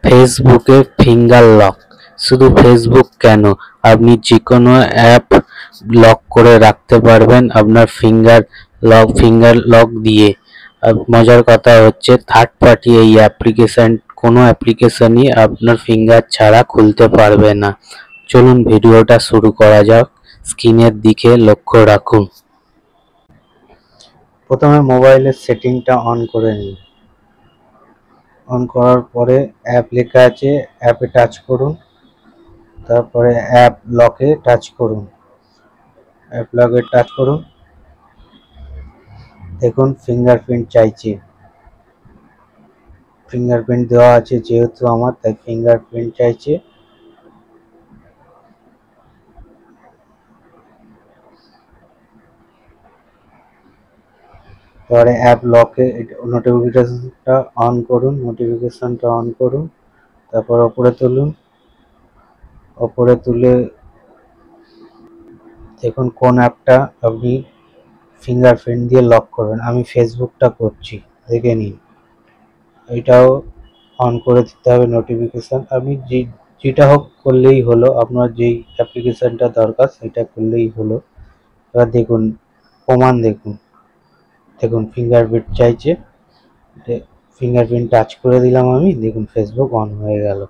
ফেসবুকে finger lock. শুধু Facebook কেন, আপনি যে কোনো অ্যাপ লক করে রাখতে পারবেন আপনার ফিঙ্গার লক দিয়ে। মজার কথা হচ্ছে থার্ড পার্টি এই কোনো অ্যাপ্লিকেশনই আপনার ফিঙ্গার ছাড়া খুলতে পারবে না। চলুন ভিডিওটা শুরু করা যাক। স্ক্রিনের দিকে লক্ষ্য রাখুন। প্রথমে মোবাইলের সেটিংটা অন করে নিন। অন করার পরে অ্যাপ লেখা আছে, অ্যাপে টাচ করুন। তারপরে অ্যাপ লকে টাচ করুন। দেখুন ফিঙ্গারপ্রিন্ট চাইছে। ফিঙ্গারপ্রিন্ট দেওয়া আছে যেহেতু আমার, তাই ফিঙ্গারপ্রিন্ট চাইছে। এবারে অ্যাপ লকে নোটিফিকেশনটা অন করুন। তারপর ওপরে তুলে দেখুন কোন অ্যাপটা আপনি ফিঙ্গারপ্রিন্ট দিয়ে লক করবেন। আমি ফেসবুকটা করছি, দেখে নিন। এটাও অন করে দিতে হবে নোটিফিকেশন। আপনি যেটা হোক করলেই হলো, আপনার যেই অ্যাপ্লিকেশনটা দরকার সেটা করলেই হলো। এবার দেখুন প্রমাণ, দেখুন ফিঙ্গারপ্রিন্ট চাইছে। ফিঙ্গারপ্রিন্ট টাচ করে দিলাম আমি, দেখুন ফেসবুক অন হয়ে গেল।